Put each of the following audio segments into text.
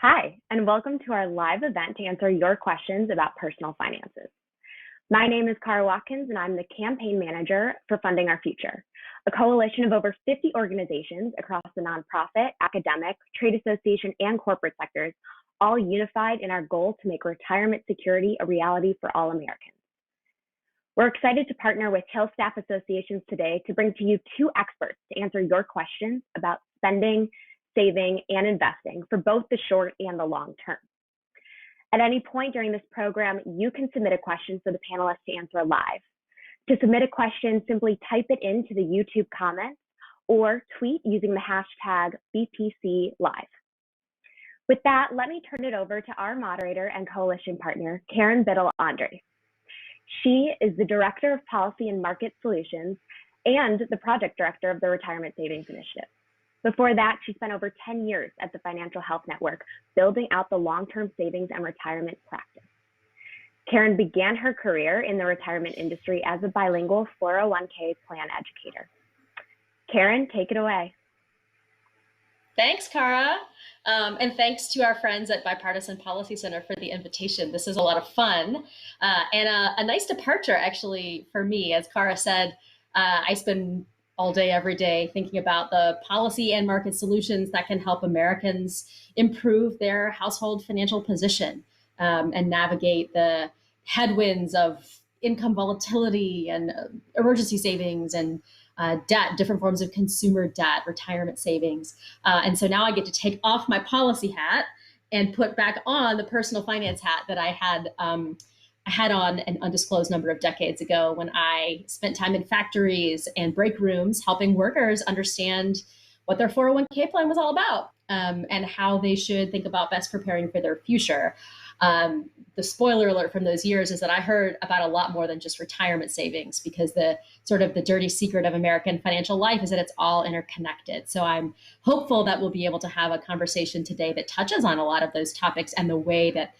Hi, and welcome to our live event to answer your questions about personal finances. My name is Cara Watkins, and I'm the campaign manager for Funding Our Future, a coalition of over 50 organizations across the nonprofit, academic, trade association, and corporate sectors, all unified in our goal to make retirement security a reality for all Americans. We're excited to partner with Hill Staff Associations today to bring to you two experts to answer your questions about spending, saving, and investing for both the short and the long term. At any point during this program, you can submit a question for the panelists to answer live. To submit a question, simply type it into the YouTube comments or tweet using the hashtag BPCLive. With that, let me turn it over to our moderator and coalition partner, Karen Biddle-Andre. She is the Director of Policy and Market Solutions and the Project Director of the Retirement Savings Initiative. Before that, she spent over 10 years at the Financial Health Network, building out the long-term savings and retirement practice. Karen began her career in the retirement industry as a bilingual 401k plan educator. Karen, take it away. Thanks, Cara. And thanks to our friends at Bipartisan Policy Center for the invitation. This is a lot of fun and a nice departure, actually, for me. As Cara said, I spend all day, every day, thinking about the policy and market solutions that can help Americans improve their household financial position and navigate the headwinds of income volatility and emergency savings and debt, different forms of consumer debt, retirement savings. And so now I get to take off my policy hat and put back on the personal finance hat that I had on an undisclosed number of decades ago when I spent time in factories and break rooms helping workers understand what their 401k plan was all about and how they should think about best preparing for their future. The spoiler alert from those years is that I heard about a lot more than just retirement savings, because the sort of the dirty secret of American financial life is that it's all interconnected. So I'm hopeful that we'll be able to have a conversation today that touches on a lot of those topics and the way that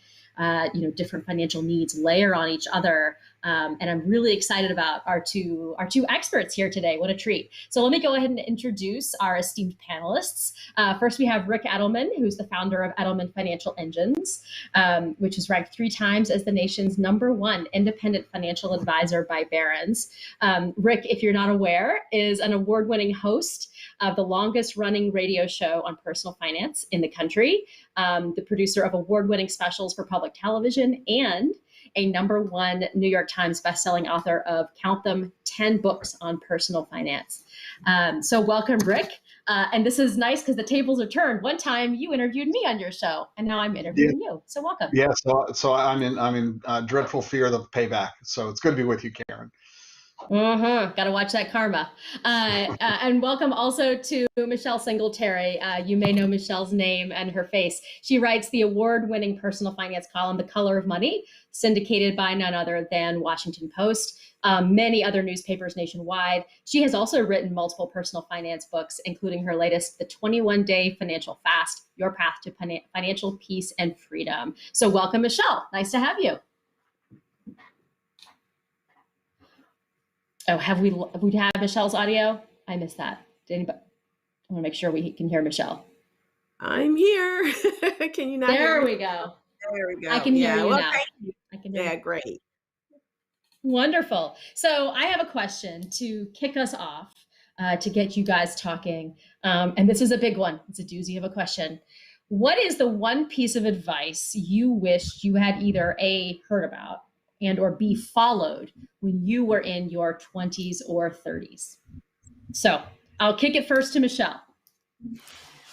different financial needs layer on each other. And I'm really excited about our two experts here today. What a treat. So let me go ahead and introduce our esteemed panelists. First, we have Rick Edelman, who's the founder of Edelman Financial Engines, which is ranked 3 times as the nation's #1 independent financial advisor by Barron's. Rick, if you're not aware, is an award-winning host of the longest running radio show on personal finance in the country, the producer of award-winning specials for public television, and a #1 New York Times bestselling author of, count them, 10 books on personal finance. So welcome, Rick. And this is nice because the tables are turned. One time you interviewed me on your show, and now I'm interviewing you. So welcome. Yeah, so I'm in dreadful fear of the payback. So it's good to be with you, Karen. Got to watch that karma. And welcome also to Michelle Singletary. You may know Michelle's name and her face. She writes the award-winning personal finance column, The Color of Money, syndicated by none other than Washington Post, many other newspapers nationwide. She has also written multiple personal finance books, including her latest, The 21-Day Financial Fast, Your Path to Financial Peace and Freedom. So welcome, Michelle. Nice to have you. Oh, have we have Michelle's audio? I missed that. Did anybody? I want to make sure we can hear Michelle. I'm here. Can you not hear me? We go. There we go. I can hear you now. Thank you. I can hear you. Great. Wonderful. So I have a question to kick us off, to get you guys talking. And this is a big one. It's a doozy of a question. What is the one piece of advice you wished you had either A, heard about, and or B, followed when you were in your 20s or 30s? So I'll kick it first to Michelle.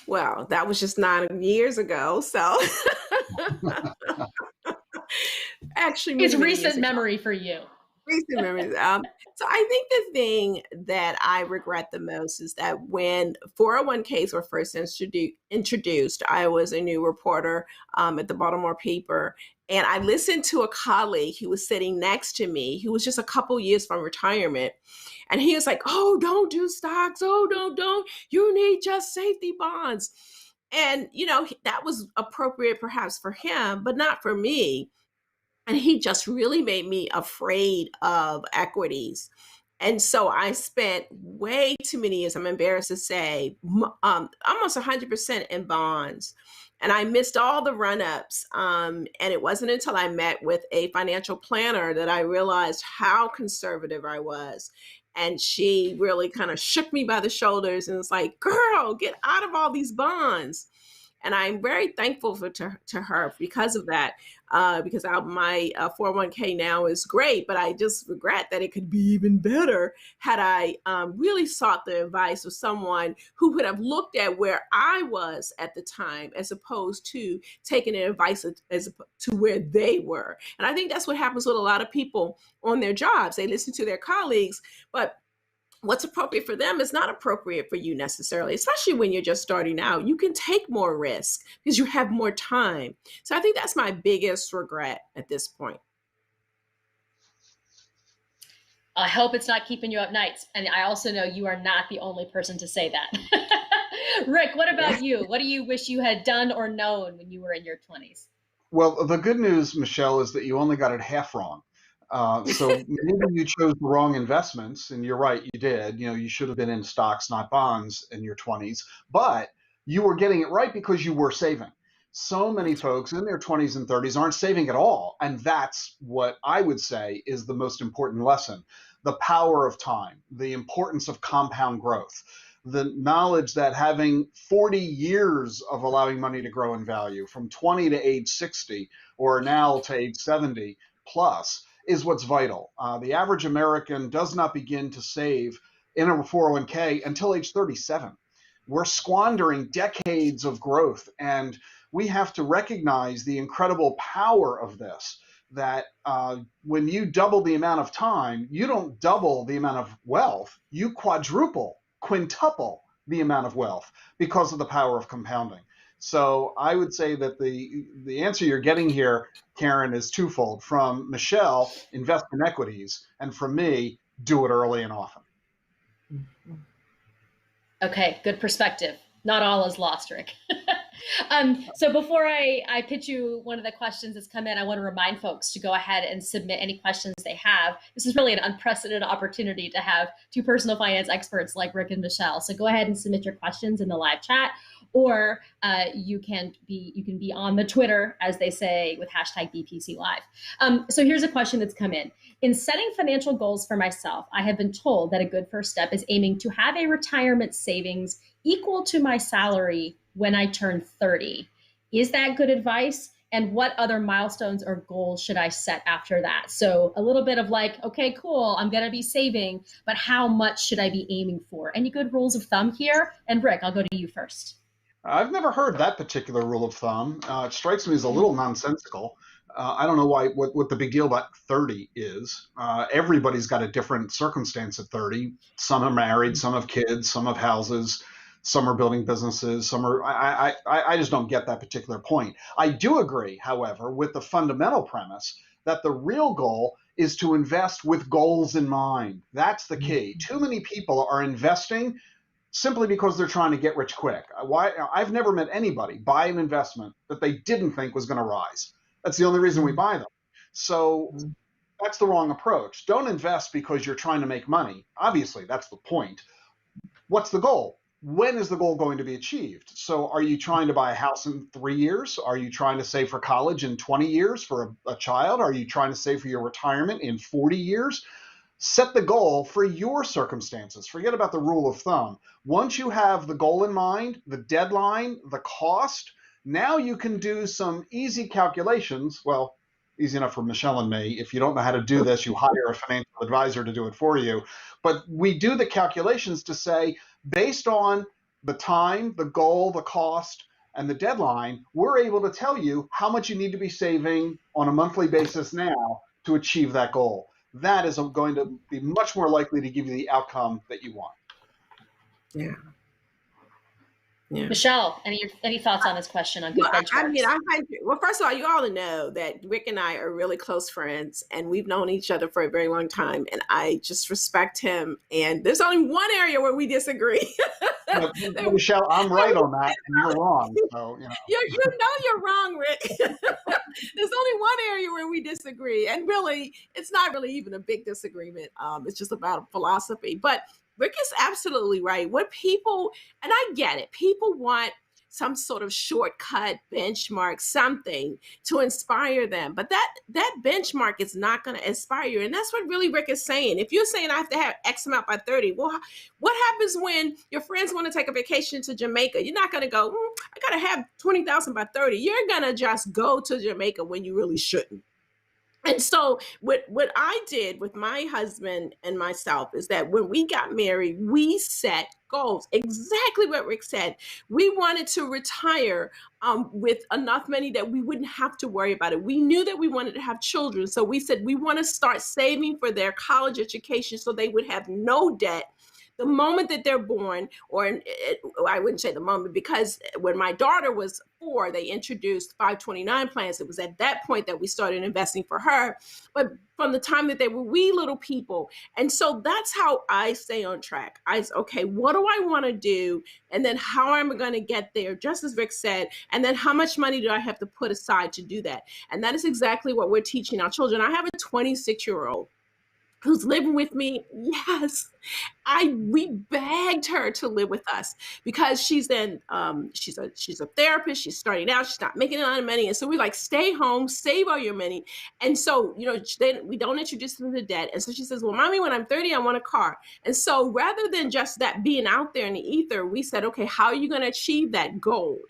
Well, that was just 9 years ago. So actually, it's recent memory for you. Recent memories. So I think the thing that I regret the most is that when 401ks were first introduced, I was a new reporter at the Baltimore paper. And I listened to a colleague who was sitting next to me, who was just a couple years from retirement. And he was like, oh, don't do stocks. Oh, don't. You need just safety bonds. And, that was appropriate perhaps for him, but not for me. And he just really made me afraid of equities. And so I spent way too many years, I'm embarrassed to say, almost 100% in bonds. And I missed all the run ups. And it wasn't until I met with a financial planner that I realized how conservative I was. And she really kind of shook me by the shoulders and was like, girl, get out of all these bonds. And I'm very thankful to her because of that, because my 401k now is great, but I just regret that it could be even better had I really sought the advice of someone who would have looked at where I was at the time, as opposed to taking advice as to where they were. And I think that's what happens with a lot of people on their jobs. They listen to their colleagues, but what's appropriate for them is not appropriate for you necessarily, especially when you're just starting out. You can take more risk because you have more time. So I think that's my biggest regret at this point. I hope it's not keeping you up nights. And I also know you are not the only person to say that. Rick, what about you? What do you wish you had done or known when you were in your 20s? Well, the good news, Michelle, is that you only got it half wrong. So maybe you chose the wrong investments, and you're right, you did. You should have been in stocks, not bonds, in your 20s. But you were getting it right because you were saving. So many folks in their 20s and 30s aren't saving at all, and that's what I would say is the most important lesson: the power of time, the importance of compound growth, the knowledge that having 40 years of allowing money to grow in value from 20 to age 60, or now to age 70 plus, is what's vital. The average American does not begin to save in a 401k until age 37. We're squandering decades of growth, and we have to recognize the incredible power of this. That when you double the amount of time, you don't double the amount of wealth, you quadruple, quintuple the amount of wealth because of the power of compounding. So I would say that the answer you're getting here, Karen, is twofold. From Michelle, invest in equities, and from me, do it early and often. Okay, good perspective. Not all is lost, Rick. So before I pitch you one of the questions that's come in, I want to remind folks to go ahead and submit any questions they have. This is really an unprecedented opportunity to have two personal finance experts like Rick and Michelle. So go ahead and submit your questions in the live chat, or you can be on the Twitter, as they say, with hashtag BPC Live. So here's a question that's come in. In setting financial goals for myself, I have been told that a good first step is aiming to have a retirement savings equal to my salary when I turn 30. Is that good advice? And what other milestones or goals should I set after that? So a little bit of like, okay, cool, I'm going to be saving, but how much should I be aiming for? Any good rules of thumb here? And Rick, I'll go to you first. I've never heard that particular rule of thumb. It strikes me as a little nonsensical. I don't know what the big deal about 30 is. Everybody's got a different circumstance at 30. Some are married, some have kids, some have houses, some are building businesses, some are. I just don't get that particular point. I do agree, however, with the fundamental premise that the real goal is to invest with goals in mind. That's the key. Too many people are investing simply because they're trying to get rich quick. I've never met anybody buy an investment that they didn't think was going to rise. That's the only reason we buy them. So that's the wrong approach. Don't invest because you're trying to make money. Obviously, that's the point. What's the goal? When is the goal going to be achieved? So are you trying to buy a house in 3 years? Are you trying to save for college in 20 years for a child? Are you trying to save for your retirement in 40 years? Set the goal for your circumstances. Forget about the rule of thumb. Once you have the goal in mind, the deadline, the cost, now you can do some easy calculations. Well, easy enough for Michelle and me. If you don't know how to do this, you hire a financial advisor to do it for you. But we do the calculations to say, based on the time, the goal, the cost, and the deadline, we're able to tell you how much you need to be saving on a monthly basis now to achieve that goal. That is going to be much more likely to give you the outcome that you want. Yeah. Yeah. Michelle, any thoughts on this question on good Well, benchmarks? well, first of all, you all know that Rick and I are really close friends, and we've known each other for a very long time, and I just respect him. And there's only one area where we disagree. But, Michelle, I'm right on that, and you're wrong. So, You're wrong, Rick. There's only one area where we disagree, and really, it's not really even a big disagreement. It's just about philosophy. But Rick is absolutely right. What people, and I get it, people want some sort of shortcut benchmark, something to inspire them. But that benchmark is not going to inspire you. And that's what really Rick is saying. If you're saying I have to have X amount by 30, well, what happens when your friends want to take a vacation to Jamaica? You're not going to go, I got to have 20,000 by 30. You're going to just go to Jamaica when you really shouldn't. And so what I did with my husband and myself is that when we got married, we set goals. Exactly what Rick said. We wanted to retire with enough money that we wouldn't have to worry about it. We knew that we wanted to have children. So we said we want to start saving for their college education so they would have no debt the moment that they're born, I wouldn't say the moment, because when my daughter was 4, they introduced 529 plans. It was at that point that we started investing for her. But from the time that they were wee little people. And so that's how I stay on track. Okay, what do I want to do? And then how am I going to get there? Just as Rick said, and then how much money do I have to put aside to do that? And that is exactly what we're teaching our children. I have a 26-year-old who's living with me. Yes, we begged her to live with us because she's a therapist. She's starting out. She's not making a lot of money, and so we like stay home, save all your money. And so then we don't introduce them to debt. And so she says, "Well, mommy, when I'm 30, I want a car." And so rather than just that being out there in the ether, we said, "Okay, how are you going to achieve that goal?"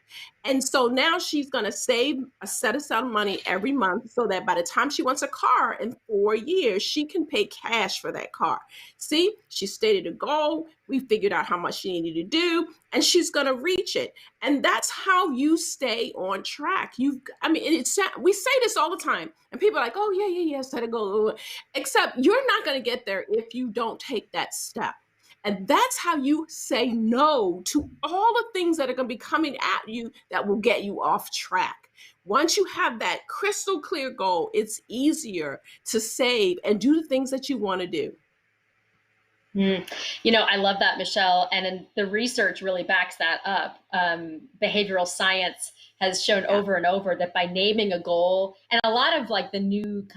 And so now she's going to save a set aside of money every month so that by the time she wants a car in 4 years, she can pay cash for that car. See, she stated a goal. We figured out how much she needed to do, and she's going to reach it. And that's how you stay on track. We say this all the time, and people are like, "Oh, yeah, set a goal." Except you're not going to get there if you don't take that step. And that's how you say no to all the things that are going to be coming at you that will get you off track. Once you have that crystal clear goal, it's easier to save and do the things that you want to do. I love that, Michelle. And the research really backs that up. Behavioral science has shown over and over that by naming a goal, and a lot of like the new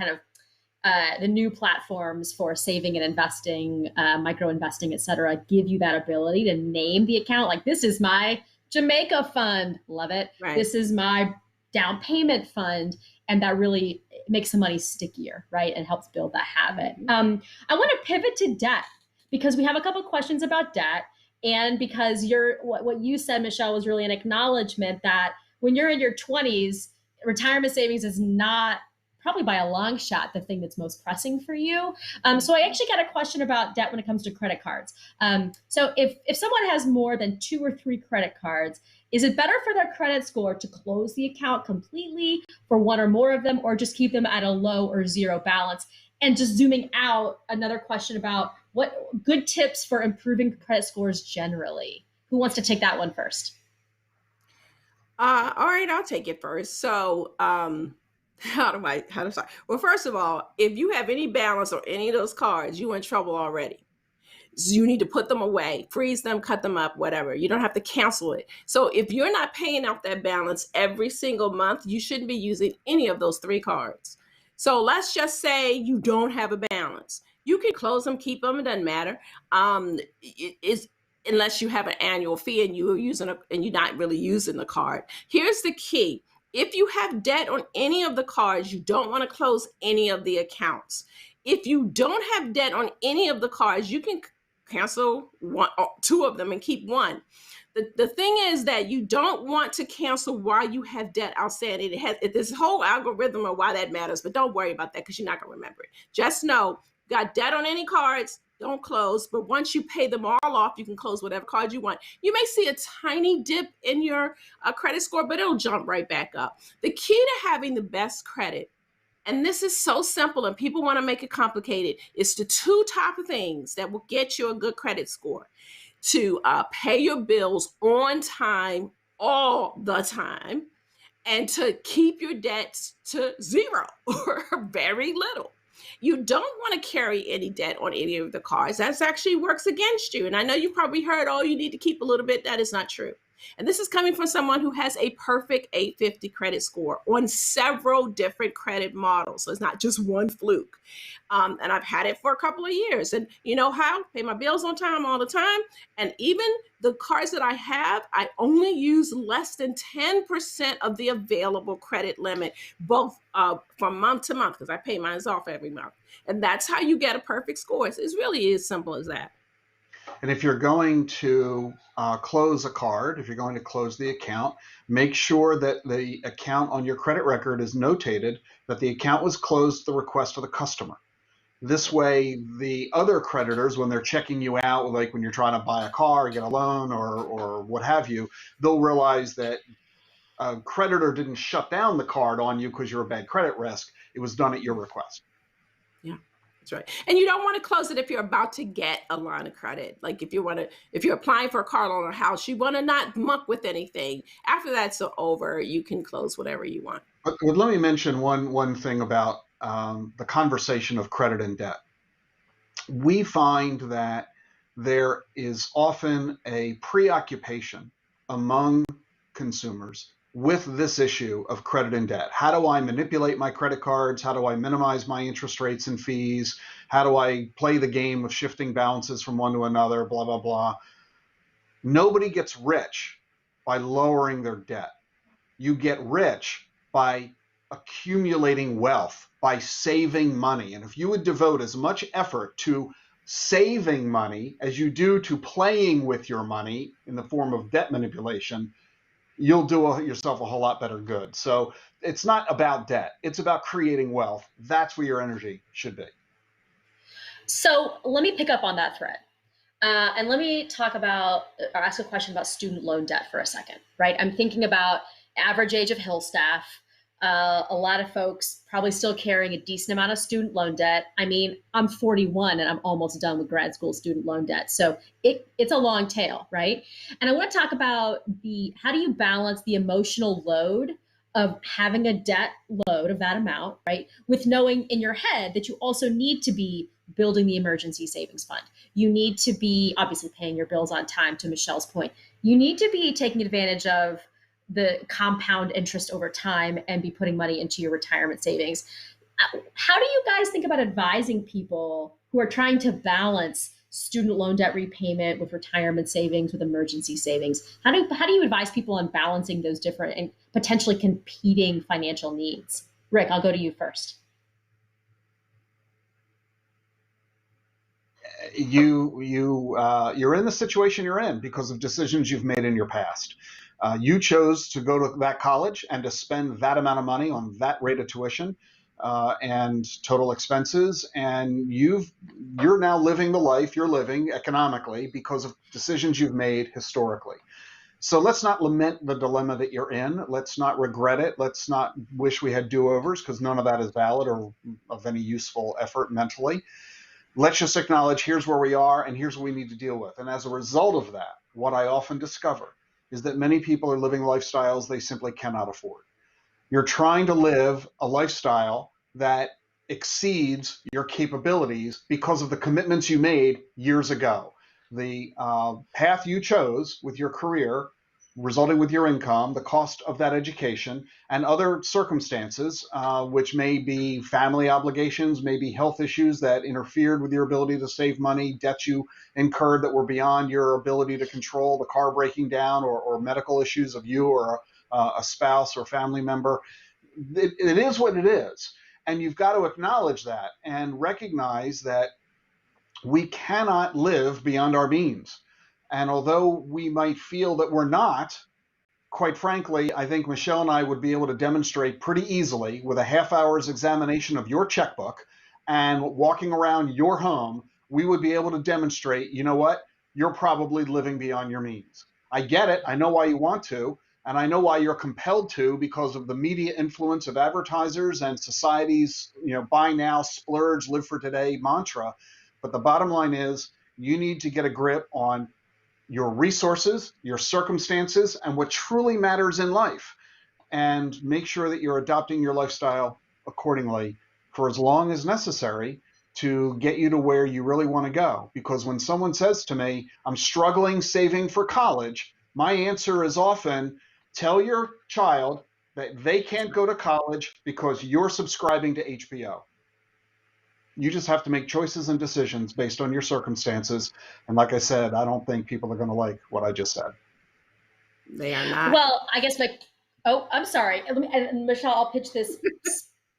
platforms for saving and investing, micro investing, et cetera, give you that ability to name the account. Like, this is my Jamaica fund. Love it. Right. This is my down payment fund. And that really makes the money stickier, right? And helps build that habit. I want to pivot to debt because we have a couple of questions about debt. And because what you said, Michelle, was really an acknowledgement that when you're in your 20s, retirement savings is not, probably by a long shot, the thing that's most pressing for you. So I actually got a question about debt when it comes to credit cards. So if someone has more than 2 or 3 credit cards, is it better for their credit score to close the account completely for one or more of them, or just keep them at a low or zero balance? And just zooming out, another question about what good tips for improving credit scores generally. Who wants to take that one first? All right, I'll take it first. So, how do I start? Well, first of all, if you have any balance on any of those cards, you're in trouble already. So you need to put them away, freeze them, cut them up, whatever. You don't have to cancel it. So if you're not paying out that balance every single month, you shouldn't be using any of those 3 cards. So let's just say you don't have a balance. You can close them, keep them, it doesn't matter. Unless you have an annual fee and you're not really using the card. Here's the key. If you have debt on any of the cards, you don't want to close any of the accounts. If you don't have debt on any of the cards, you can cancel 1 or 2 of them and keep 1. The thing is that you don't want to cancel while you have debt outstanding. It has this whole algorithm of why that matters, but don't worry about that because you're not going to remember it. Just know, got debt on any cards, don't close. But once you pay them all off, you can close whatever card you want. You may see a tiny dip in your credit score, but it'll jump right back up. The key to having the best credit, and this is so simple and people want to make it complicated, is the 2 top things that will get you a good credit score. to pay your bills on time all the time, and to keep your debts to zero or very little. You don't want to carry any debt on any of the cards. That actually works against you. And I know you probably heard, oh, you need to keep a little bit. That is not true. And this is coming from someone who has a perfect 850 credit score on several different credit models. So it's not just one fluke. And I've had it for a couple of years. And you know how? Pay my bills on time all the time. And even the cards that I have, I only use less than 10% of the available credit limit, both from month to month, because I pay mine off every month. And that's how you get a perfect score. It's really as simple as that. And if you're going to close a card, if you're going to close the account, make sure that the account on your credit record is notated that the account was closed at the request of the customer. This way, the other creditors, when they're checking you out, like when you're trying to buy a car, get a loan, or what have you, they'll realize that a creditor didn't shut down the card on you because you're a bad credit risk. It was done at your request. Yeah. That's right. And you don't want to close it if you're about to get a line of credit. Like if you're applying for a car loan or house, you want to not muck with anything. After that's over, you can close whatever you want. But let me mention one thing about the conversation of credit and debt. We find that there is often a preoccupation among consumers with this issue of credit and debt. How do I manipulate my credit cards? How do I minimize my interest rates and fees? How do I play the game of shifting balances from one to another, blah, blah, blah. Nobody gets rich by lowering their debt. You get rich by accumulating wealth, by saving money. And if you would devote as much effort to saving money as you do to playing with your money in the form of debt manipulation, you'll do yourself a whole lot better good. So it's not about debt. It's about creating wealth. That's where your energy should be. So let me pick up on that thread. And let me talk about, or ask a question about student loan debt for a second, right? I'm thinking about average age of Hill staff. A lot of folks probably still carrying a decent amount of student loan debt. I mean, I'm 41 and I'm almost done with grad school student loan debt. So it's a long tail, right? And I want to talk about how do you balance the emotional load of having a debt load of that amount, right? With knowing in your head that you also need to be building the emergency savings fund. You need to be obviously paying your bills on time, to Michelle's point. You need to be taking advantage of the compound interest over time and be putting money into your retirement savings. How do you guys think about advising people who are trying to balance student loan debt repayment with retirement savings, with emergency savings? How do you advise people on balancing those different and potentially competing financial needs? Rick, I'll go to you first. You're in the situation you're in because of decisions you've made in your past. You chose to go to that college and to spend that amount of money on that rate of tuition and total expenses, and you're now living the life you're living economically because of decisions you've made historically. So let's not lament the dilemma that you're in. Let's not regret it. Let's not wish we had do-overs, because none of that is valid or of any useful effort mentally. Let's just acknowledge here's where we are and here's what we need to deal with. And as a result of that, what I often discover is that many people are living lifestyles they simply cannot afford. You're trying to live a lifestyle that exceeds your capabilities because of the commitments you made years ago. The path you chose with your career, resulting with your income, the cost of that education, and other circumstances, which may be family obligations, maybe health issues that interfered with your ability to save money, debts you incurred that were beyond your ability to control, the car breaking down, or medical issues of you or a spouse or family member. It is what it is. And you've got to acknowledge that and recognize that we cannot live beyond our means. And although we might feel that we're not, quite frankly, I think Michelle and I would be able to demonstrate pretty easily with a half-hour's examination of your checkbook and walking around your home, we would be able to demonstrate, you know what, you're probably living beyond your means. I get it. I know why you want to, and I know why you're compelled to because of the media influence of advertisers and society's, buy now, splurge, live for today mantra. But the bottom line is you need to get a grip on your resources, your circumstances, and what truly matters in life, and make sure that you're adopting your lifestyle accordingly for as long as necessary to get you to where you really want to go. Because when someone says to me, I'm struggling saving for college, my answer is often, tell your child that they can't go to college because you're subscribing to HBO. You just have to make choices and decisions based on your circumstances. And like I said, I don't think people are going to like what I just said. They are not. Well, I guess I'm sorry. And Michelle, I'll pitch this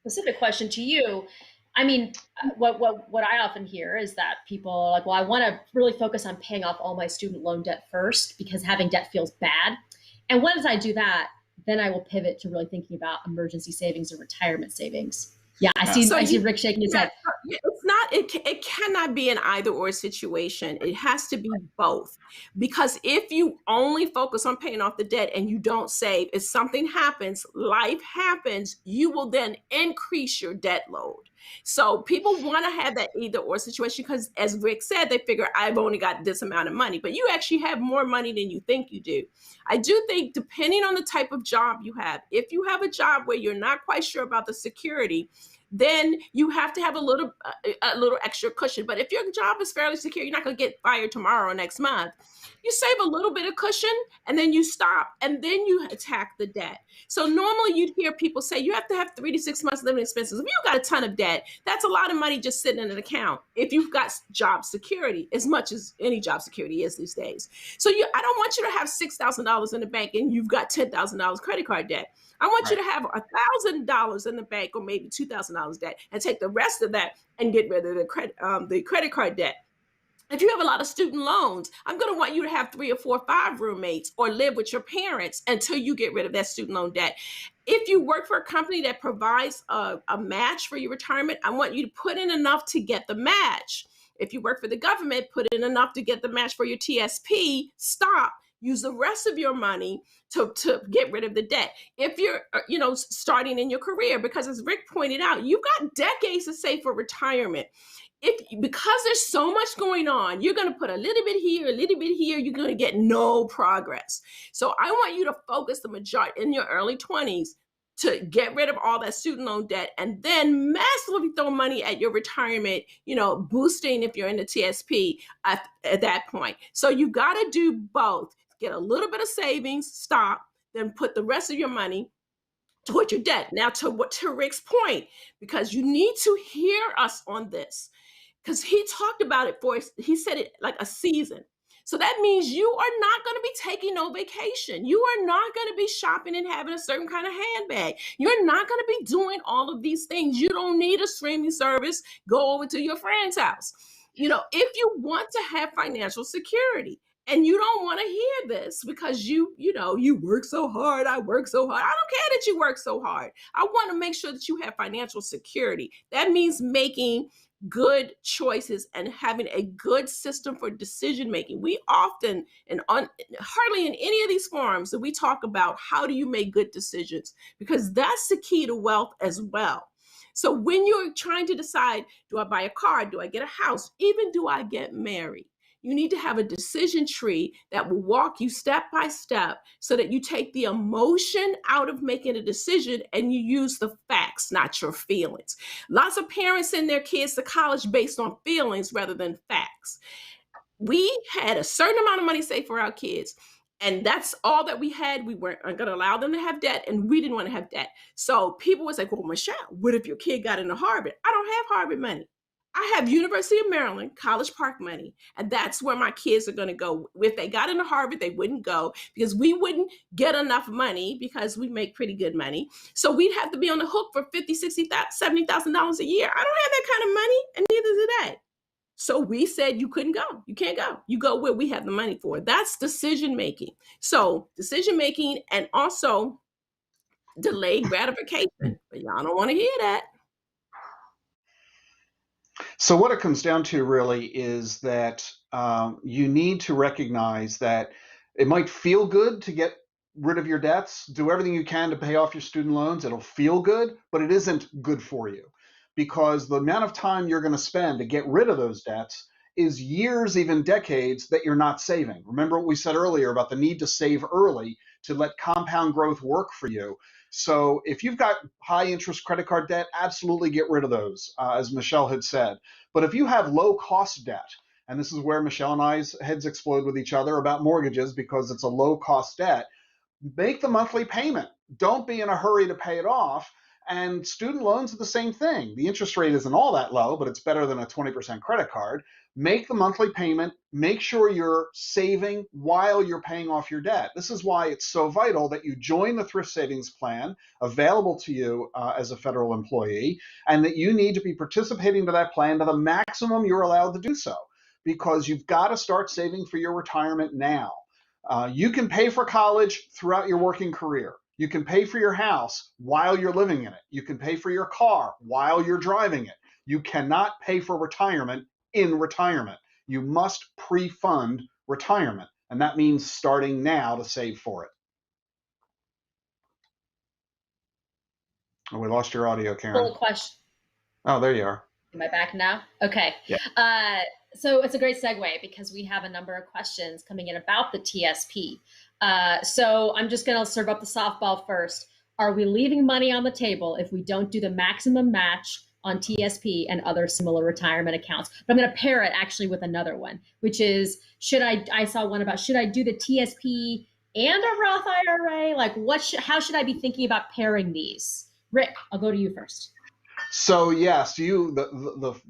specific question to you. I mean, what I often hear is that people are like, well, I want to really focus on paying off all my student loan debt first because having debt feels bad. And once I do that, then I will pivot to really thinking about emergency savings or retirement savings. Yeah, I see Rick shaking his head. It's not, it cannot be an either or situation. It has to be both. Because if you only focus on paying off the debt and you don't save, if something happens, life happens, you will then increase your debt load. So people want to have that either or situation because, as Rick said, they figure I've only got this amount of money, but you actually have more money than you think you do. I do think, depending on the type of job you have, if you have a job where you're not quite sure about the security, then you have to have a little extra cushion. But if your job is fairly secure, you're not going to get fired tomorrow or next month. You save a little bit of cushion and then you stop and then you attack the debt. So normally you'd hear people say you have to have 3 to 6 months living expenses. If you've got a ton of debt, that's a lot of money just sitting in an account. If you've got job security, as much as any job security is these days. So I don't want you to have $6,000 in the bank and you've got $10,000 credit card debt. I want you to have $1,000 in the bank or maybe $2,000 debt and take the rest of that and get rid of the credit card debt. If you have a lot of student loans, I'm going to want you to have 3 or 4 or 5 roommates or live with your parents until you get rid of that student loan debt. If you work for a company that provides a match for your retirement, I want you to put in enough to get the match. If you work for the government, put in enough to get the match for your TSP. Stop. Use the rest of your money to get rid of the debt. If you're, starting in your career, because as Rick pointed out, you've got decades to save for retirement. Because there's so much going on, you're going to put a little bit here, you're going to get no progress. So I want you to focus the majority in your early 20s to get rid of all that student loan debt and then massively throw money at your retirement, boosting if you're in the TSP at that point. So you got to do both. Get a little bit of savings, stop, then put the rest of your money toward your debt. Now to Rick's point, because you need to hear us on this, because he talked about it he said it like a season. So that means you are not going to be taking no vacation. You are not going to be shopping and having a certain kind of handbag. You're not going to be doing all of these things. You don't need a streaming service. Go over to your friend's house. If you want to have financial security, and you don't want to hear this because you work so hard. I work so hard. I don't care that you work so hard. I want to make sure that you have financial security. That means making good choices and having a good system for decision making. We often, and hardly in any of these forums, that we talk about how do you make good decisions, because that's the key to wealth as well. So when you're trying to decide, do I buy a car? Do I get a house? Even do I get married? You need to have a decision tree that will walk you step by step so that you take the emotion out of making a decision and you use the facts, not your feelings. Lots of parents send their kids to college based on feelings rather than facts. We had a certain amount of money saved for our kids, and that's all that we had. We weren't going to allow them to have debt, and we didn't want to have debt. So people was like, well, Michelle, what if your kid got into Harvard? I don't have Harvard money. I have University of Maryland, College Park money, and that's where my kids are going to go. If they got into Harvard, they wouldn't go because we wouldn't get enough money because we make pretty good money. So we'd have to be on the hook for $50,000, $60,000, $70,000 a year. I don't have that kind of money, and neither do they. So we said you couldn't go. You can't go. You go where we have the money for. That's decision making. So decision making and also delayed gratification. But y'all don't want to hear that. So what it comes down to really is that you need to recognize that it might feel good to get rid of your debts, do everything you can to pay off your student loans. It'll feel good, but it isn't good for you, because the amount of time you're going to spend to get rid of those debts is years, even decades, that you're not saving. Remember what we said earlier about the need to save early to let compound growth work for you. So if you've got high interest credit card debt, absolutely get rid of those, as Michelle had said. But if you have low cost debt, and this is where Michelle and I's heads explode with each other about mortgages because it's a low cost debt, make the monthly payment. Don't be in a hurry to pay it off. And student loans are the same thing. The interest rate isn't all that low, but it's better than a 20% credit card. Make the monthly payment. Make sure you're saving while you're paying off your debt. This is why it's so vital that you join the thrift savings plan available to you as a federal employee, and that you need to be participating to that plan to the maximum you're allowed to do so, because you've got to start saving for your retirement now. You can pay for college throughout your working career. You can pay for your house while you're living in it. You can pay for your car while you're driving it. You cannot pay for retirement in retirement. You must pre-fund retirement, and that means starting now to save for it. Oh, we lost your audio, Karen. Full question. Oh, there you are. Am I back now? Okay. Yeah. So it's a great segue because we have a number of questions coming in about the TSP. So I'm just going to serve up the softball first. Are we leaving money on the table if we don't do the maximum match on TSP and other similar retirement accounts? But I'm going to pair it actually with another one, which is, I saw one about, should I do the TSP and a Roth IRA? Like how should I be thinking about pairing these? Rick, I'll go to you first. So yes, the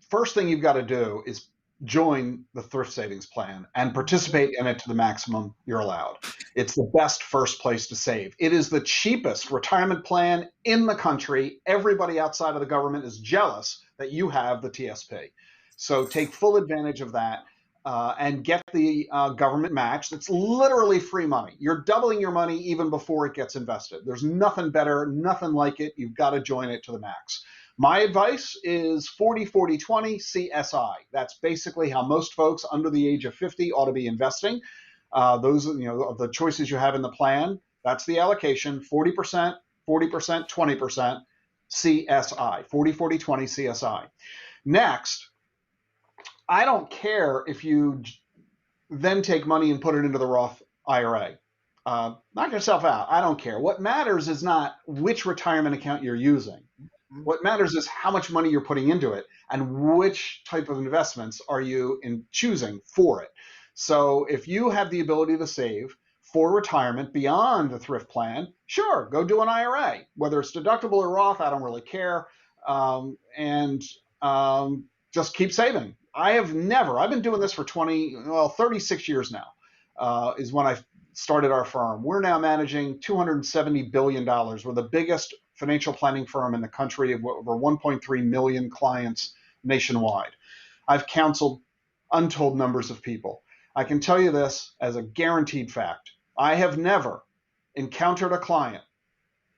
first thing you've got to do is join the thrift savings plan and participate in it to the maximum you're allowed. It's the best first place to save. It is the cheapest retirement plan in the country. Everybody outside of the government is jealous that you have the TSP. So take full advantage of that and get the government match. That's literally free money. You're doubling your money even before it gets invested. There's nothing better, nothing like it. You've got to join it to the max. My advice is 40-40-20 CSI. That's basically how most folks under the age of 50 ought to be investing. Those, of the choices you have in the plan, that's the allocation: 40%, 40%, 20% CSI. 40-40-20 CSI. Next, I don't care if you then take money and put it into the Roth IRA. Knock yourself out. I don't care. What matters is not which retirement account you're using. What matters is how much money you're putting into it and which type of investments are you choosing for it. So if you have the ability to save for retirement beyond the thrift plan, sure, go do an IRA. Whether it's deductible or Roth, I don't really care. Just keep saving. I've been doing this for 36 years now, is when I started our firm. We're now managing $270 billion. We're the biggest financial planning firm in the country, of over 1.3 million clients nationwide. I've counseled untold numbers of people. I can tell you this as a guaranteed fact. I have never encountered a client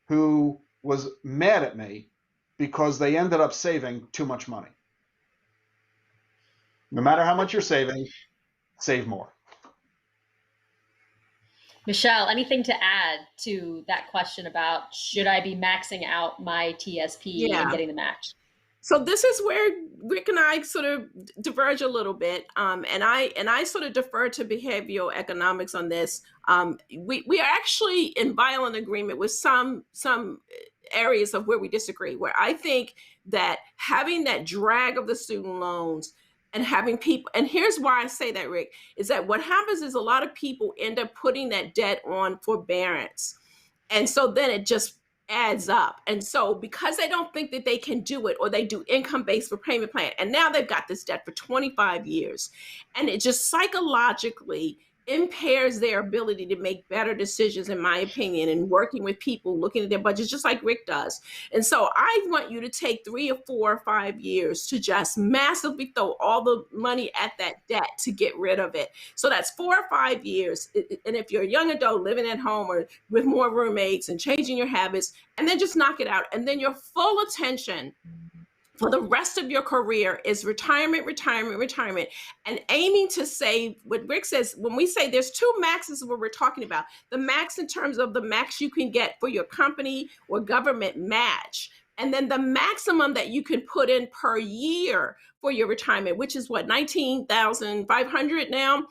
who was mad at me because they ended up saving too much money. No matter how much you're saving, save more. Michelle, anything to add to that question about should I be maxing out my TSP and getting the match? So this is where Rick and I sort of diverge a little bit, and I sort of defer to behavioral economics on this. We are actually in violent agreement with some areas of where we disagree, where I think that having that drag of the student loans and having people, and here's why I say that, Rick, is that what happens is a lot of people end up putting that debt on forbearance. And so then it just adds up. And so because they don't think that they can do it, or they do income-based repayment plan, and now they've got this debt for 25 years, and it just psychologically impairs their ability to make better decisions, in my opinion, and working with people, looking at their budgets, just like Rick does. And so I want you to take 3 or 4 or 5 years to just massively throw all the money at that debt to get rid of it. So that's 4 or 5 years. And if you're a young adult living at home or with more roommates and changing your habits, and then just knock it out. And then your full attention for the rest of your career is retirement, and aiming to save. What Rick says, when we say there's 2 maxes what we're talking about, the max in terms of the max you can get for your company or government match And then the maximum that you can put in per year for your retirement, which is what, 19,500 now?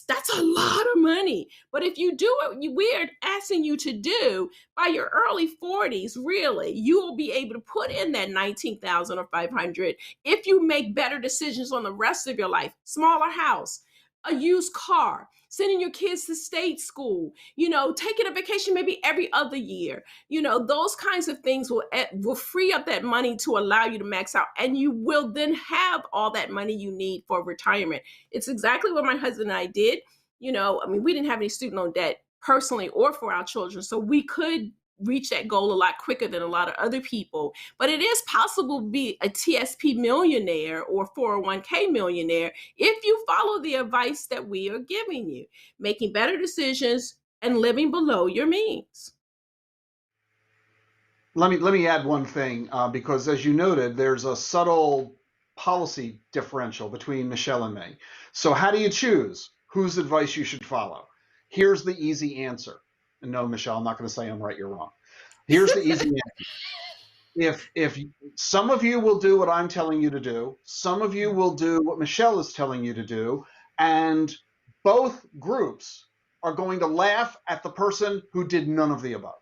That's a lot of money. But if you do what we're asking you to do by your early 40s, really, you will be able to put in that 19,000 or 500 if you make better decisions on the rest of your life. Smaller house, a used car, sending your kids to state school, taking a vacation maybe every other year. Those kinds of things will free up that money to allow you to max out, and you will then have all that money you need for retirement. It's exactly what my husband and I did. We didn't have any student loan debt personally or for our children, so we could reach that goal a lot quicker than a lot of other people. But it is possible to be a TSP millionaire or 401k millionaire if you follow the advice that we are giving you, making better decisions and living below your means. Let me add one thing, because as you noted, there's a subtle policy differential between Michelle and me. So how do you choose whose advice you should follow? Here's the easy answer. And no, Michelle, I'm not going to say I'm right, you're wrong. Here's the easy answer. If some of you will do what I'm telling you to do, some of you will do what Michelle is telling you to do, and both groups are going to laugh at the person who did none of the above.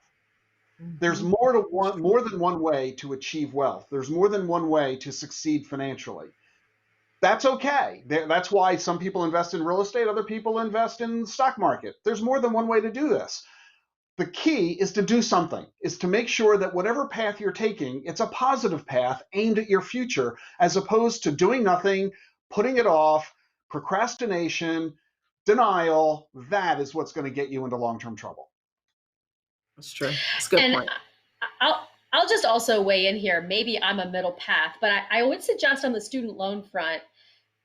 There's more than one way to achieve wealth. There's more than one way to succeed financially. That's okay. That's why some people invest in real estate, other people invest in the stock market. There's more than one way to do this. The key is to do something, is to make sure that whatever path you're taking, it's a positive path aimed at your future, as opposed to doing nothing, putting it off, procrastination, denial. That is what's going to get you into long-term trouble. That's true. That's a good point. I'll just also weigh in here. Maybe I'm a middle path, but I would suggest on the student loan front,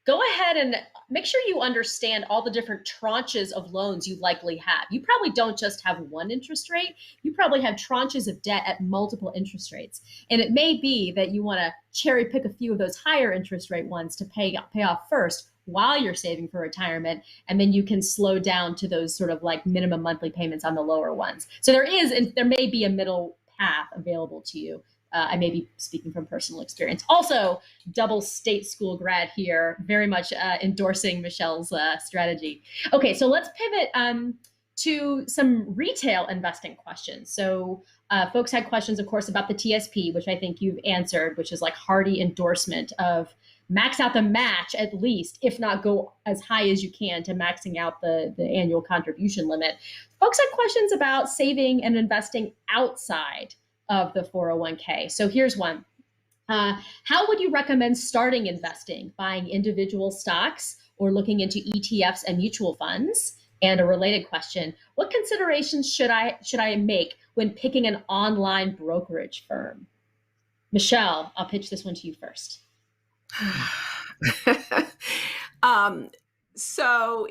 go ahead and make sure you understand all the different tranches of loans you likely have. You probably don't just have one interest rate. You probably have tranches of debt at multiple interest rates. And it may be that you want to cherry pick a few of those higher interest rate ones to pay off first while you're saving for retirement. And then you can slow down to those sort of like minimum monthly payments on the lower ones. So there may be a middle path available to you. I may be speaking from personal experience. Also, double state school grad here, very much endorsing Michelle's strategy. Okay, so let's pivot to some retail investing questions. So folks had questions, of course, about the TSP, which I think you've answered, which is like hearty endorsement of max out the match at least, if not go as high as you can to maxing out the annual contribution limit. Folks had questions about saving and investing outside of the 401k. So here's one. How would you recommend starting investing? Buying individual stocks or looking into ETFs and mutual funds? And a related question, what considerations should I make when picking an online brokerage firm? Michelle, I'll pitch this one to you first. So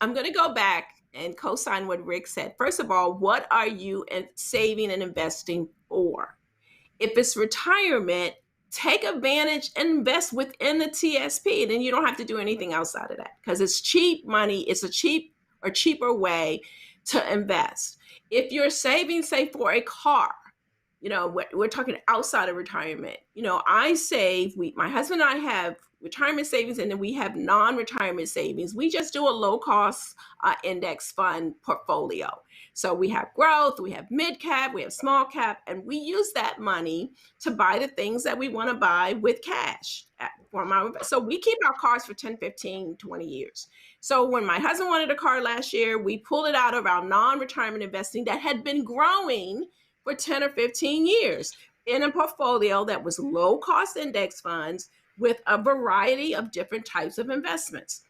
I'm going to go back and co-sign what Rick said. First of all, what are you saving and investing for? If it's retirement, take advantage and invest within the TSP. Then you don't have to do anything outside of that because it's cheap money. It's a cheaper way to invest. If you're saving, say, for a car, we're talking outside of retirement. I save, my husband and I have retirement savings, and then we have non-retirement savings. We just do a low-cost index fund portfolio. So we have growth, we have mid-cap, we have small cap, and we use that money to buy the things that we want to buy with cash. So we keep our cars for 10, 15, 20 years. So when my husband wanted a car last year, we pulled it out of our non-retirement investing that had been growing for 10 or 15 years in a portfolio that was low-cost index funds with a variety of different types of investments.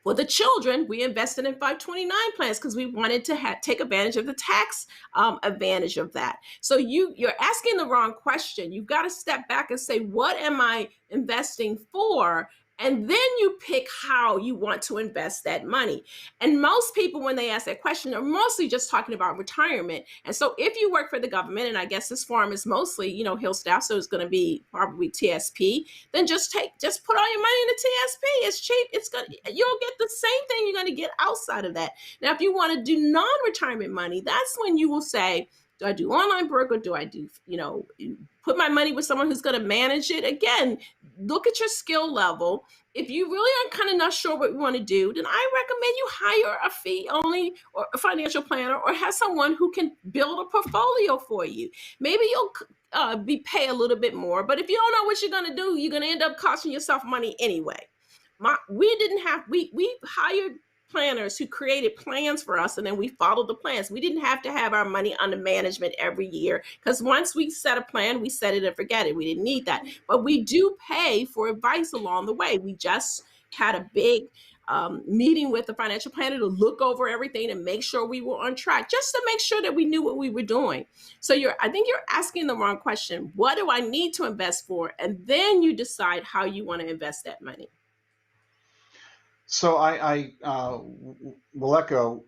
For the children, we invested in 529 plans because we wanted to take advantage of the tax advantage of that. So you're asking the wrong question. You've got to step back and say, what am I investing for? And then you pick how you want to invest that money. And most people, when they ask that question, are mostly just talking about retirement. And so if you work for the government, and I guess this forum is mostly, Hill staff, so it's going to be probably TSP, then just put all your money in the TSP. It's cheap. You'll get the same thing you're going to get outside of that. Now, if you want to do non-retirement money, that's when you will say, Do I do online broker? Do I do, put my money with someone who's going to manage it? Again, look at your skill level. If you really are kind of not sure what you want to do, then I recommend you hire a fee only or a financial planner, or have someone who can build a portfolio for you. Maybe you'll be pay a little bit more, but if you don't know what you're going to do, you're going to end up costing yourself money anyway. We hired planners who created plans for us, and then we followed the plans. We didn't have to have our money under management every year, because once we set a plan, we set it and forget it. We didn't need that. But we do pay for advice along the way. We just had a big meeting with the financial planner to look over everything and make sure we were on track, just to make sure that we knew what we were doing. So I think you're asking the wrong question. What do I need to invest for? And then you decide how you want to invest that money. So I will echo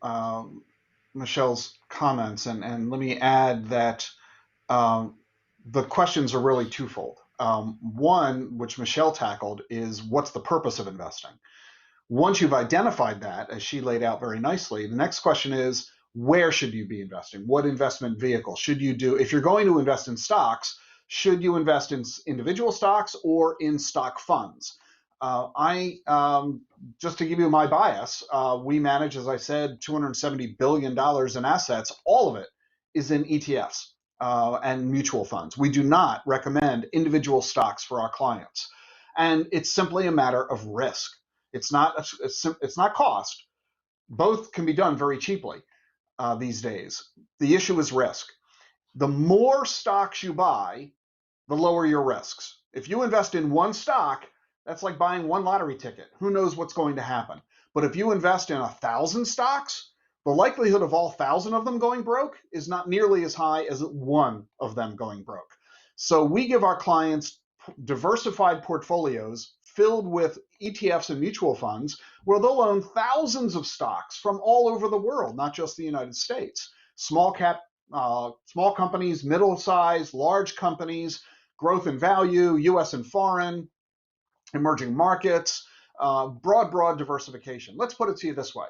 Michelle's comments, and let me add that the questions are really twofold. One, which Michelle tackled, is what's the purpose of investing? Once you've identified that, as she laid out very nicely, the next question is, where should you be investing? What investment vehicle should you do? If you're going to invest in stocks, should you invest in individual stocks or in stock funds? Just to give you my bias, we manage, as I said, $270 billion in assets. All of it is in ETFs and mutual funds. We do not recommend individual stocks for our clients. And it's simply a matter of risk. It's not cost. Both can be done very cheaply these days. The issue is risk. The more stocks you buy, the lower your risks. If you invest in one stock, that's like buying one lottery ticket. Who knows what's going to happen? But if you invest in 1,000 stocks, the likelihood of all 1,000 of them going broke is not nearly as high as one of them going broke. So we give our clients diversified portfolios filled with ETFs and mutual funds, where they'll own thousands of stocks from all over the world, not just the United States. Small companies, middle size, large companies, growth and value, US and foreign, emerging markets, broad diversification. Let's put it to you this way.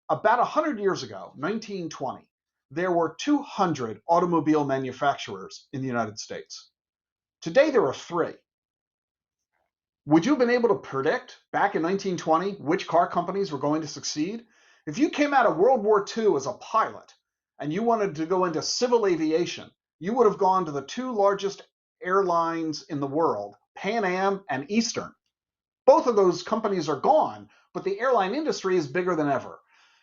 About 100 years ago, 1920, there were 200 automobile manufacturers in the United States. Today, there are 3. Would you have been able to predict back in 1920 which car companies were going to succeed? If you came out of World War II as a pilot and you wanted to go into civil aviation, you would have gone to the 2 largest airlines in the world, Pan Am and Eastern. Both of those companies are gone, but the airline industry is bigger than ever.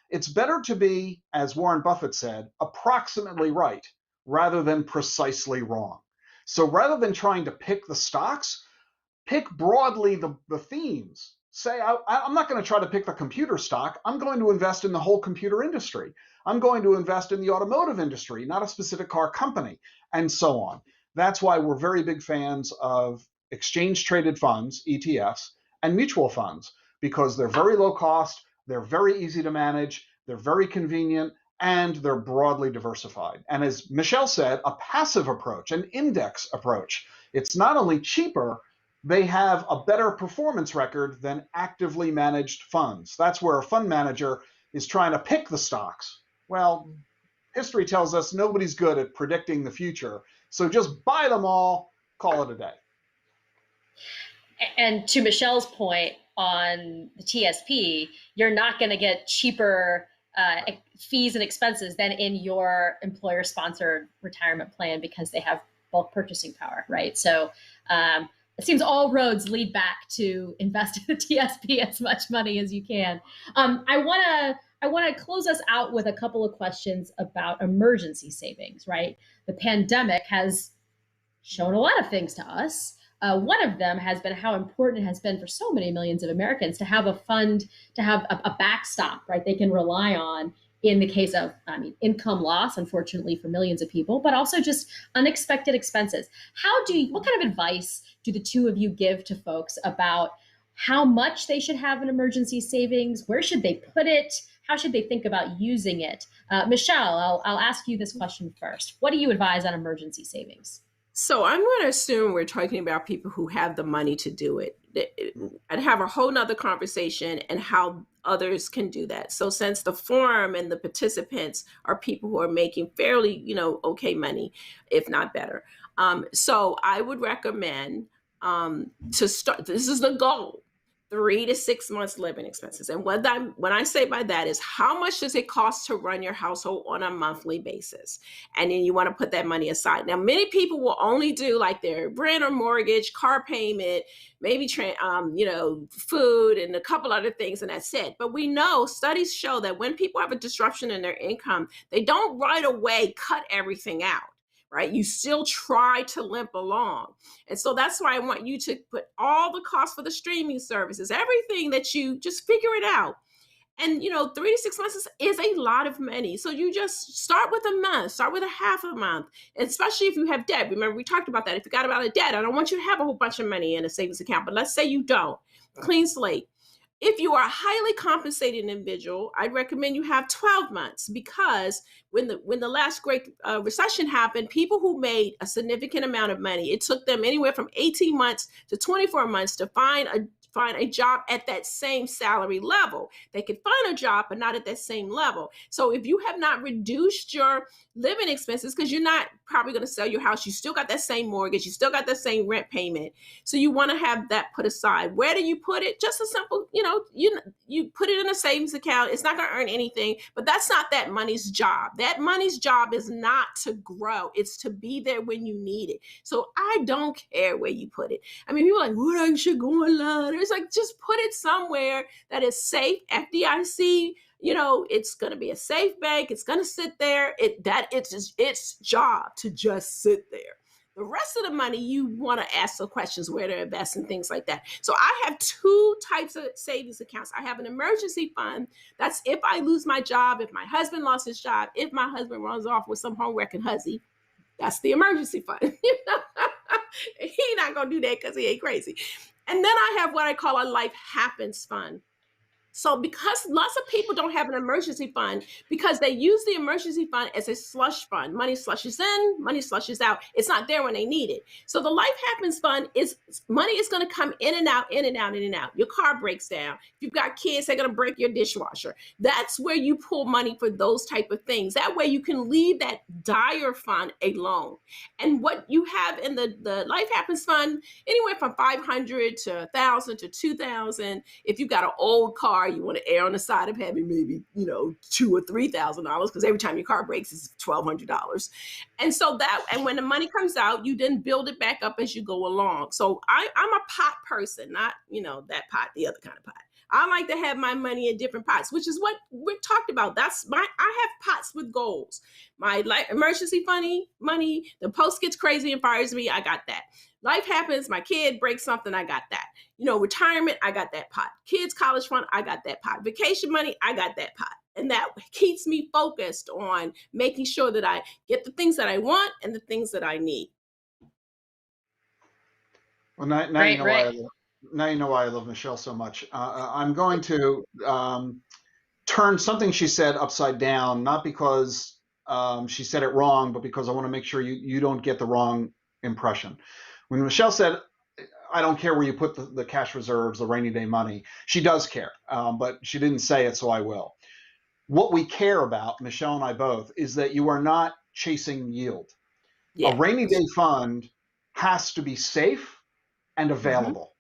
It's better to be, as Warren Buffett said, approximately right rather than precisely wrong. So rather than trying to pick the stocks, pick broadly the themes. Say, I'm not going to try to pick the computer stock. I'm going to invest in the whole computer industry. I'm going to invest in the automotive industry, not a specific car company, and so on. That's why we're very big fans of exchange-traded funds, ETFs, and mutual funds, because they're very low cost, they're very easy to manage, they're very convenient, and they're broadly diversified. And as Michelle said, a passive approach, an index approach. It's not only cheaper, they have a better performance record than actively managed funds. That's where a fund manager is trying to pick the stocks. Well, history tells us nobody's good at predicting the future. So just buy them all, call it a day. And to Michelle's point on the TSP, you're not going to get cheaper fees and expenses than in your employer-sponsored retirement plan, because they have bulk purchasing power, right? So it seems all roads lead back to invest in the TSP as much money as you can. I want to close us out with a couple of questions about emergency savings, right? The pandemic has shown a lot of things to us. One of them has been how important it has been for so many millions of Americans to have a fund, to have a backstop, right? They can rely on in the case of, income loss, unfortunately, for millions of people, but also just unexpected expenses. What kind of advice do the two of you give to folks about how much they should have in emergency savings? Where should they put it? How should they think about using it? Michelle, I'll ask you this question first. What do you advise on emergency savings? So I'm going to assume we're talking about people who have the money to do it. I'd have a whole nother conversation and how others can do that. So since the forum and the participants are people who are making fairly, okay money, if not better. So I would recommend to start, this is the goal, 3 to 6 months living expenses. And when I say by that is how much does it cost to run your household on a monthly basis? And then you want to put that money aside. Now, many people will only do like their rent or mortgage, car payment, maybe food and a couple other things, and that's it. But we know studies show that when people have a disruption in their income, they don't right away cut everything out. Right? You still try to limp along. And so that's why I want you to put all the costs for the streaming services, everything that you just figure it out. And 3 to 6 months is a lot of money. So you just start with a month, start with a half a month, especially if you have debt. Remember, we talked about that. If you got about a debt, I don't want you to have a whole bunch of money in a savings account, but let's say you don't. Clean slate. If you are a highly compensated individual, I'd recommend you have 12 months, because when the last great recession happened, people who made a significant amount of money, it took them anywhere from 18 months to 24 months to find a job at that same salary level. They could find a job, but not at that same level. So if you have not reduced your living expenses, because you're not probably going to sell your house, you still got that same mortgage, you still got that same rent payment. So you want to have that put aside. Where do you put it? Just a simple, you put it in a savings account. It's not going to earn anything, but that's not that money's job. That money's job is not to grow. It's to be there when you need it. So I don't care where you put it. I mean, people are like, what, I should go online? It's like, just put it somewhere that is safe, FDIC. It's going to be a safe bank. It's going to sit there. It's its job to just sit there. The rest of the money, you want to ask the questions where to invest and things like that. So I have two types of savings accounts. I have an emergency fund. That's if I lose my job, if my husband lost his job, if my husband runs off with some home wrecking hussy. That's the emergency fund. He not going to do that because he ain't crazy. And then I have what I call a life happens fund. So because lots of people don't have an emergency fund, because they use the emergency fund as a slush fund. Money slushes in, money slushes out. It's not there when they need it. So the life happens fund is money is going to come in and out, in and out, in and out. Your car breaks down. If you've got kids, they're going to break your dishwasher. That's where you pull money for those type of things. That way you can leave that dire fund alone. And what you have in the life happens fund, anywhere from $500 to $1,000 to $2,000. If you've got an old car, you want to err on the side of having maybe, $2,000 or $3,000, because every time your car breaks, it's $1,200. And when the money comes out, you then build it back up as you go along. So I'm a pot person, not, that pot, the other kind of pot. I like to have my money in different pots, which is what we talked about. I have pots with goals. My emergency money, the post gets crazy and fires me, I got that. Life happens, my kid breaks something, I got that. Retirement, I got that pot. Kids college fund, I got that pot. Vacation money, I got that pot. And that keeps me focused on making sure that I get the things that I want and the things that I need. Well, now you know why I love Michelle so much. I'm going to turn something she said upside down, not because she said it wrong, but because I want to make sure you don't get the wrong impression. When Michelle said, I don't care where you put the cash reserves, the rainy day money, she does care, but she didn't say it, so I will. What we care about, Michelle and I both, is that you are not chasing yield. Yeah. A rainy day fund has to be safe and available.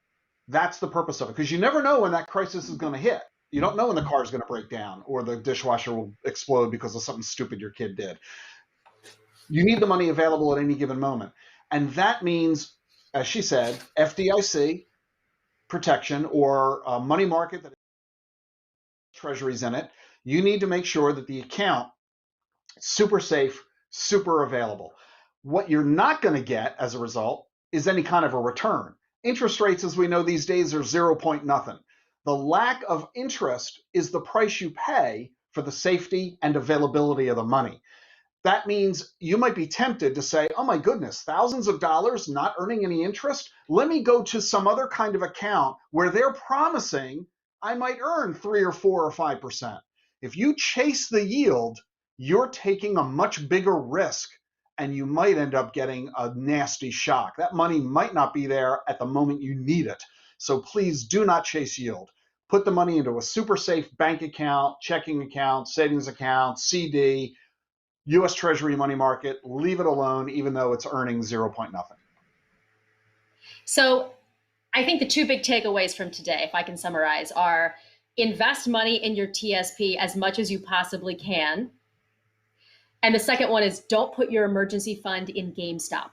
Mm-hmm. That's the purpose of it, because you never know when that crisis is going to hit. You don't know when the car is going to break down or the dishwasher will explode because of something stupid your kid did. You need the money available at any given moment. And that means, as she said, FDIC protection or a money market that has treasuries in it. You need to make sure that the account is super safe, super available. What you're not going to get as a result is any kind of a return. Interest rates, as we know these days, are 0 point nothing. The lack of interest is the price you pay for the safety and availability of the money. That means you might be tempted to say, oh my goodness, thousands of dollars not earning any interest? Let me go to some other kind of account where they're promising I might earn 3 or 4 or 5%. If you chase the yield, you're taking a much bigger risk and you might end up getting a nasty shock. That money might not be there at the moment you need it. So please do not chase yield. Put the money into a super safe bank account, checking account, savings account, CD, US Treasury money market. Leave it alone, even though it's earning 0 point nothing. So I think the two big takeaways from today, if I can summarize, are invest money in your TSP as much as you possibly can. And the second one is don't put your emergency fund in GameStop.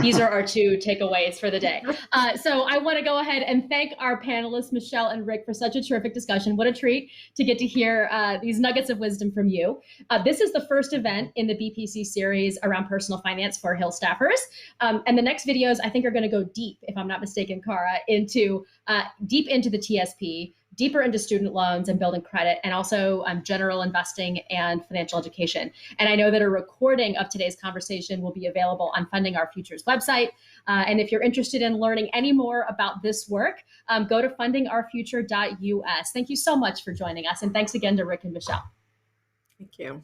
These are our two takeaways for the day. So I want to go ahead and thank our panelists, Michelle and Rick, for such a terrific discussion. What a treat to get to hear these nuggets of wisdom from you. This is the first event in the BPC series around personal finance for Hill staffers. And the next videos, I think, are going to go deep, if I'm not mistaken, Cara, deep into the TSP, deeper into student loans and building credit, and also general investing and financial education. And I know that a recording of today's conversation will be available on Funding Our Future's website. And if you're interested in learning any more about this work, go to fundingourfuture.us. Thank you so much for joining us. And thanks again to Rick and Michelle. Thank you.